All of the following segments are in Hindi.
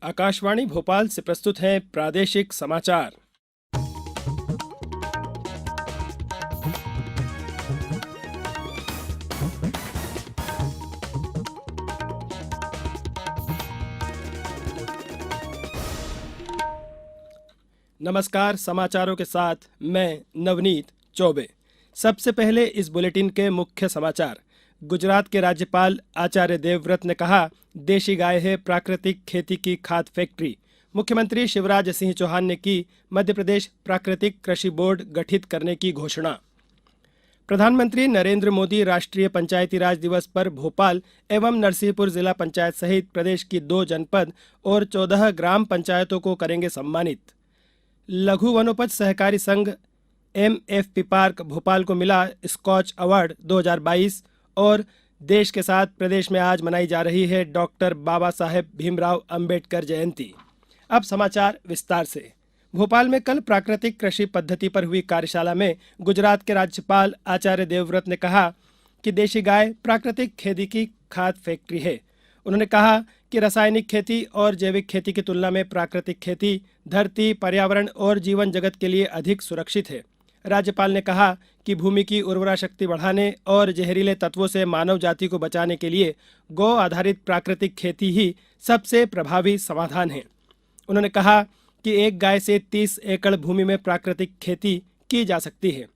आकाशवाणी भोपाल से प्रस्तुत हैं प्रादेशिक समाचार। नमस्कार, समाचारों के साथ मैं नवनीत चौबे। सबसे पहले इस बुलेटिन के मुख्य समाचार। गुजरात के राज्यपाल आचार्य देवव्रत ने कहा, देशी गाय है प्राकृतिक खेती की खाद फैक्ट्री। मुख्यमंत्री शिवराज सिंह चौहान ने की मध्य प्रदेश प्राकृतिक कृषि बोर्ड गठित करने की घोषणा। प्रधानमंत्री नरेंद्र मोदी राष्ट्रीय पंचायती राज दिवस पर भोपाल एवं नरसिंहपुर जिला पंचायत सहित प्रदेश की 2 जनपद और 14 ग्राम पंचायतों को करेंगे सम्मानित। लघु वनोपज सहकारी संघ MFP पार्क भोपाल को मिला स्कॉच अवार्ड 2022 और देश के साथ प्रदेश में आज मनाई जा रही है डॉक्टर बाबा साहेब भीमराव अंबेडकर जयंती। अब समाचार विस्तार से। भोपाल में कल प्राकृतिक कृषि पद्धति पर हुई कार्यशाला में गुजरात के राज्यपाल आचार्य देवव्रत ने कहा कि देशी गाय प्राकृतिक खेती की खाद फैक्ट्री है। उन्होंने कहा कि रासायनिक खेती और जैविक खेती की तुलना में प्राकृतिक खेती धरती, पर्यावरण और जीवन जगत के लिए अधिक सुरक्षित है। राज्यपाल ने कहा कि भूमि की उर्वरा शक्ति बढ़ाने और जहरीले तत्वों से मानव जाति को बचाने के लिए गौ आधारित प्राकृतिक खेती ही सबसे प्रभावी समाधान है। उन्होंने कहा कि एक गाय से 30 एकड़ भूमि में प्राकृतिक खेती की जा सकती है।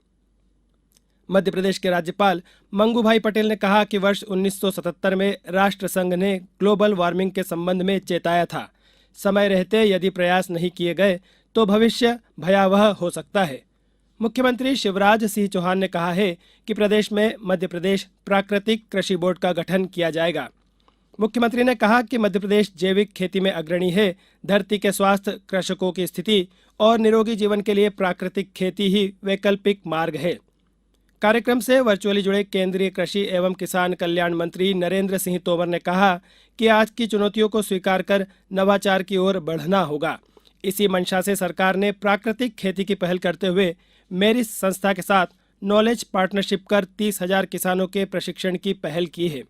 मध्य प्रदेश के राज्यपाल मंगूभाई पटेल ने कहा कि वर्ष 1977 में राष्ट्रसंघ ने ग्लोबल वार्मिंग के संबंध में चेताया था। समय रहते यदि प्रयास नहीं किए गए तो भविष्य भयावह हो सकता है। मुख्यमंत्री शिवराज सिंह चौहान ने कहा है कि प्रदेश में मध्य प्रदेश प्राकृतिक कृषि बोर्ड का गठन किया जाएगा। मुख्यमंत्री ने कहा कि मध्य प्रदेश जैविक खेती में अग्रणी है। धरती के स्वास्थ्य, कृषकों की स्थिति और निरोगी जीवन के लिए प्राकृतिक खेती ही वैकल्पिक मार्ग है। कार्यक्रम से वर्चुअली जुड़े केंद्रीय कृषि एवं किसान कल्याण मंत्री नरेंद्र सिंह तोमर ने कहा कि आज की चुनौतियों को स्वीकार कर नवाचार की ओर बढ़ना होगा। इसी मंशा से सरकार ने प्राकृतिक खेती की पहल करते हुए मेरिस संस्था के साथ नॉलेज पार्टनरशिप कर 30,000 किसानों के प्रशिक्षण की पहल की है।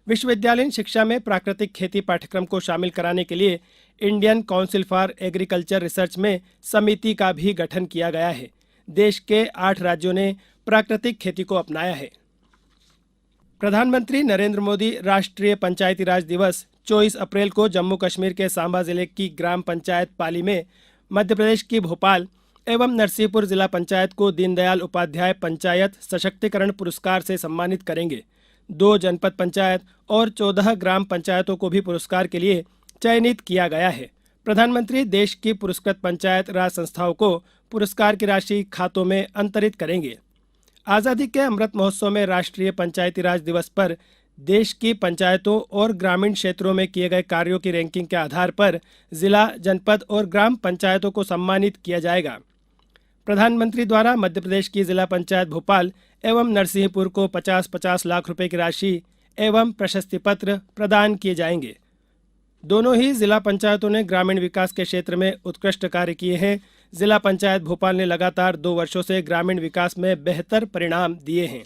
विश्वविद्यालयीन शिक्षा में प्राकृतिक खेती पाठ्यक्रम को शामिल कराने के लिए Indian council for agriculture research में समिति का भी गठन किया गया है। देश के 8 राज्यों ने प्राकृतिक खेती को अपनाया है। प्रधानमंत्री नरेंद्र मोदी राष्ट्रीय पंचायती राज दिवस 24 अप्रैल को जम्मू कश्मीर के सांबा जिले की ग्राम पंचायत पाली में, मध्य प्रदेश की भोपाल एवं नरसिंहपुर जिला पंचायत को दीनदयाल उपाध्याय पंचायत सशक्तिकरण पुरस्कार से सम्मानित करेंगे। 2 जनपद पंचायत और 14 ग्राम पंचायतों को भी पुरस्कार के लिए चयनित किया गया है। प्रधानमंत्री देश की पुरस्कृत पंचायत राज संस्थाओं को पुरस्कार की राशि खातों में अंतरित करेंगे। आज़ादी के अमृत महोत्सव में राष्ट्रीय पंचायती राज दिवस पर देश की पंचायतों और ग्रामीण क्षेत्रों में किए गए कार्यों की रैंकिंग के आधार पर जिला, जनपद और ग्राम पंचायतों को सम्मानित किया जाएगा। प्रधानमंत्री द्वारा मध्य प्रदेश की जिला पंचायत भोपाल एवं नरसिंहपुर को 50-50 लाख रुपए की राशि एवं प्रशस्ति पत्र प्रदान किए जाएंगे। दोनों ही जिला पंचायतों ने ग्रामीण विकास के क्षेत्र में उत्कृष्ट कार्य किए हैं। जिला पंचायत भोपाल ने लगातार 2 वर्षों से ग्रामीण विकास में बेहतर परिणाम दिए हैं।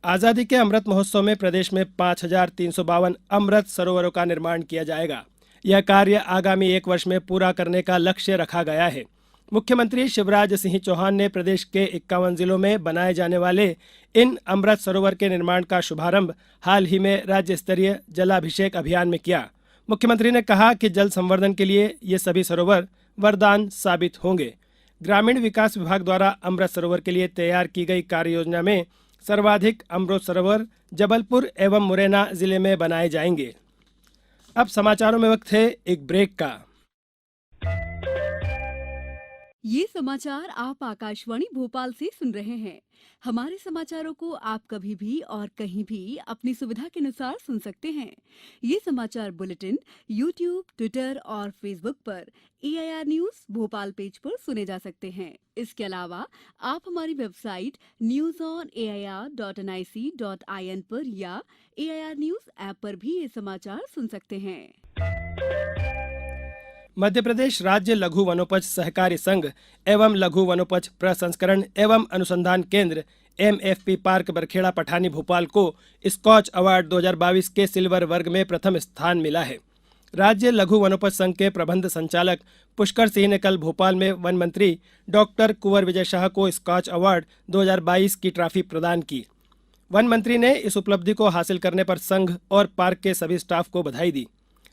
आज़ादी के अमृत महोत्सव में प्रदेश में 5,352 अमृत सरोवरों का निर्माण किया जाएगा। यह कार्य आगामी 1 वर्ष में पूरा करने का लक्ष्य रखा गया है। मुख्यमंत्री शिवराज सिंह चौहान ने प्रदेश के 51 जिलों में बनाए जाने वाले इन अमृत सरोवर के निर्माण का शुभारंभ हाल ही में राज्य स्तरीय जलाभिषेक अभियान में किया। मुख्यमंत्री ने कहा कि जल संवर्धन के लिए ये सभी सरोवर वरदान साबित होंगे। ग्रामीण विकास विभाग द्वारा अमृत सरोवर के लिए तैयार की गई कार्य योजना में सर्वाधिक अमृत सरोवर जबलपुर एवं मुरैना जिले में बनाए जाएंगे। अब समाचारों में वक्त है एक ब्रेक का। ये समाचार आप आकाशवाणी भोपाल से सुन रहे हैं। हमारे समाचारों को आप कभी भी और कहीं भी अपनी सुविधा के अनुसार सुन सकते हैं। ये समाचार बुलेटिन YouTube, ट्विटर और फेसबुक पर AIR न्यूज भोपाल पेज पर सुने जा सकते हैं। इसके अलावा आप हमारी वेबसाइट newsonair.nic.in पर या AIR न्यूज ऐप पर भी ये समाचार सुन सकते हैं। मध्य प्रदेश राज्य लघु वनोपज सहकारी संघ एवं लघु वनोपज प्रसंस्करण एवं अनुसंधान केंद्र MFP पार्क बरखेड़ा पठानी भोपाल को स्कॉच अवार्ड 2022 के सिल्वर वर्ग में प्रथम स्थान मिला है। राज्य लघु वनोपज संघ के प्रबंध संचालक पुष्कर सिंह ने कल भोपाल में वन मंत्री डॉक्टर कुंवर विजय शाह को स्कॉच अवार्ड 2022 की ट्रॉफी प्रदान की। वन मंत्री ने इस उपलब्धि को हासिल करने पर संघ और पार्क के सभी स्टाफ को बधाई दी।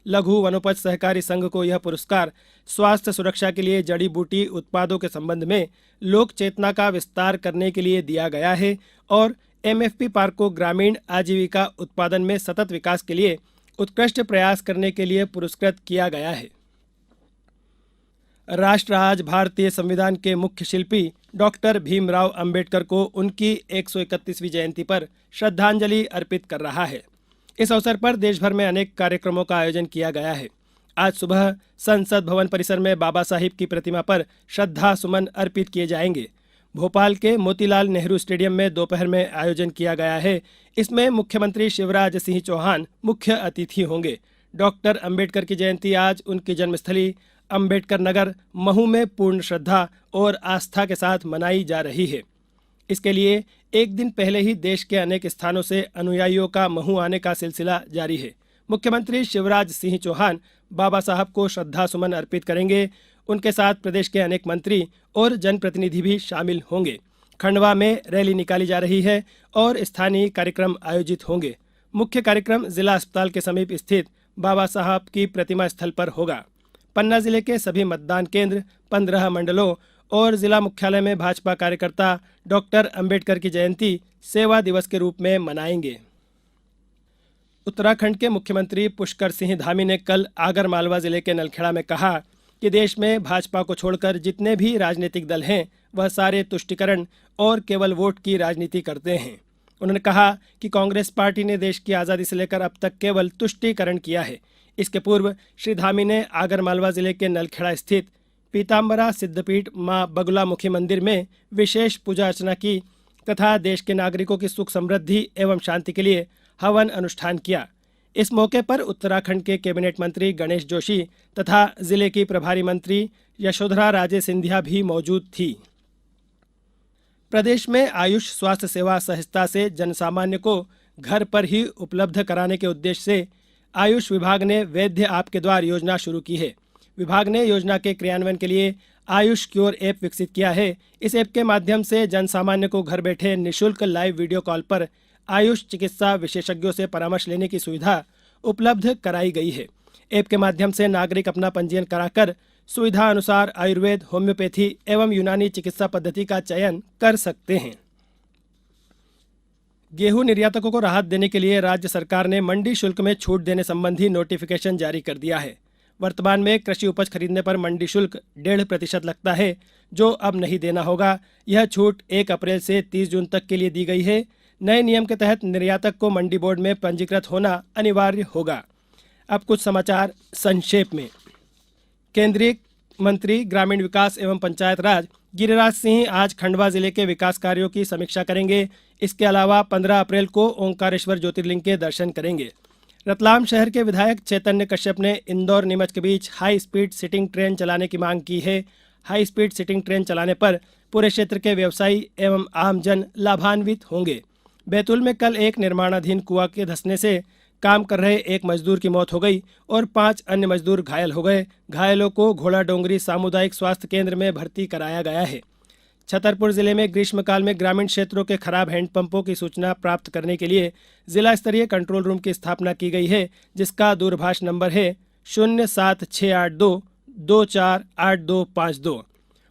लघु वनोपज सहकारी संघ को यह पुरस्कार स्वास्थ्य सुरक्षा के लिए जड़ी बूटी उत्पादों के संबंध में लोक चेतना का विस्तार करने के लिए दिया गया है और एमएफपी पार्क को ग्रामीण आजीविका उत्पादन में सतत विकास के लिए उत्कृष्ट प्रयास करने के लिए पुरस्कृत किया गया है। राष्ट्र आज भारतीय संविधान के मुख्य शिल्पी डॉक्टर भीमराव अंबेडकर को उनकी 131वीं जयंती पर श्रद्धांजलि अर्पित कर रहा है। इस अवसर पर देश भर में अनेक कार्यक्रमों का आयोजन किया गया है। आज सुबह संसद भवन परिसर में बाबा साहिब की प्रतिमा पर श्रद्धा सुमन अर्पित किए जाएंगे। भोपाल के मोतीलाल नेहरू स्टेडियम में दोपहर में आयोजन किया गया है। इसमें मुख्यमंत्री शिवराज सिंह चौहान मुख्य अतिथि होंगे। डॉक्टर अंबेडकर की जयंती आज उनकी जन्मस्थली अंबेडकर नगर महू में पूर्ण श्रद्धा और आस्था के साथ मनाई जा रही है। इसके लिए एक दिन पहले ही देश के अनेक स्थानों से अनुयायियों का महू आने का सिलसिला जारी है। मुख्यमंत्री शिवराज सिंह चौहान बाबा साहब को श्रद्धा सुमन अर्पित करेंगे। उनके साथ प्रदेश के अनेक मंत्री और जनप्रतिनिधि भी शामिल होंगे। खंडवा में रैली निकाली जा रही है और स्थानीय कार्यक्रम आयोजित होंगे। मुख्य कार्यक्रम जिला अस्पताल के समीप स्थित बाबा साहब की प्रतिमा स्थल पर होगा। पन्ना जिले के सभी मतदान केंद्र, 15 मंडलों और जिला मुख्यालय में भाजपा कार्यकर्ता डॉक्टर अंबेडकर की जयंती सेवा दिवस के रूप में मनाएंगे। उत्तराखंड के मुख्यमंत्री पुष्कर सिंह धामी ने कल आगरमालवा जिले के नलखेड़ा में कहा कि देश में भाजपा को छोड़कर जितने भी राजनीतिक दल हैं वह सारे तुष्टीकरण और केवल वोट की राजनीति करते हैं। उन्होंने कहा कि कांग्रेस पार्टी ने देश की आज़ादी से लेकर अब तक केवल तुष्टीकरण किया है। इसके पूर्व श्री धामी ने आगरमालवा जिले के नलखेड़ा स्थित पीताम्बरा सिद्धपीठ मां बगुलामुखी मंदिर में विशेष पूजा अर्चना की तथा देश के नागरिकों की सुख समृद्धि एवं शांति के लिए हवन अनुष्ठान किया। इस मौके पर उत्तराखंड के कैबिनेट मंत्री गणेश जोशी तथा जिले की प्रभारी मंत्री यशोधरा राजे सिंधिया भी मौजूद थी। प्रदेश में आयुष स्वास्थ्य सेवा सहजता से जनसामान्य को घर पर ही उपलब्ध कराने के उद्देश्य से आयुष विभाग ने वैद्य ऐप के द्वारा योजना शुरू की है। विभाग ने योजना के क्रियान्वयन के लिए आयुष क्योर ऐप विकसित किया है। इस ऐप के माध्यम से जनसामान्य को घर बैठे निःशुल्क लाइव वीडियो कॉल पर आयुष चिकित्सा विशेषज्ञों से परामर्श लेने की सुविधा उपलब्ध कराई गई है। ऐप के माध्यम से नागरिक अपना पंजीयन कराकर सुविधा अनुसार आयुर्वेद, होम्योपैथी एवं यूनानी चिकित्सा पद्धति का चयन कर सकते हैं। गेहूं निर्यातकों को राहत देने के लिए राज्य सरकार ने मंडी शुल्क में छूट देने संबंधी नोटिफिकेशन जारी कर दिया है। वर्तमान में कृषि उपज खरीदने पर मंडी शुल्क 1.5% लगता है, जो अब नहीं देना होगा। यह छूट 1 अप्रैल से 30 जून तक के लिए दी गई है। नए नियम के तहत निर्यातक को मंडी बोर्ड में पंजीकृत होना अनिवार्य होगा। अब कुछ समाचार संक्षेप में। केंद्रीय मंत्री ग्रामीण विकास एवं पंचायत राज गिरिराज सिंह आज खंडवा जिले के विकास कार्यों की समीक्षा करेंगे। इसके अलावा 15 अप्रैल को ओंकारेश्वर ज्योतिर्लिंग के दर्शन करेंगे। रतलाम शहर के विधायक चैतन्य कश्यप ने इंदौर नीमच के बीच हाई स्पीड सिटिंग ट्रेन चलाने की मांग की है। हाई स्पीड सिटिंग ट्रेन चलाने पर पूरे क्षेत्र के व्यवसायी एवं आमजन लाभान्वित होंगे। बैतूल में कल एक निर्माणाधीन कुआं के धंसने से काम कर रहे एक मजदूर की मौत हो गई और 5 अन्य मजदूर घायल हो गए। घायलों को घोड़ा डोंगरी सामुदायिक स्वास्थ्य केंद्र में भर्ती कराया गया है। छतरपुर जिले में ग्रीष्मकाल में ग्रामीण क्षेत्रों के खराब हैंडपंपों की सूचना प्राप्त करने के लिए जिला स्तरीय कंट्रोल रूम की स्थापना की गई है, जिसका दूरभाष नंबर है 07682 248252।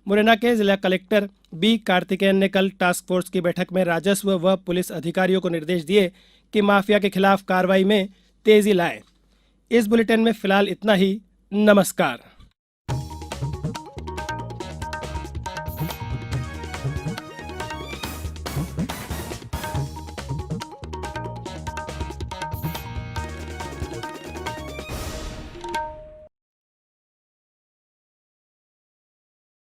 मुरैना के जिला कलेक्टर बी कार्तिकेयन ने कल टास्क फोर्स की बैठक में राजस्व व पुलिस अधिकारियों को निर्देश दिए कि माफिया के खिलाफ कार्रवाई में तेजी लाएं। इस बुलेटिन में फिलहाल इतना ही। नमस्कार।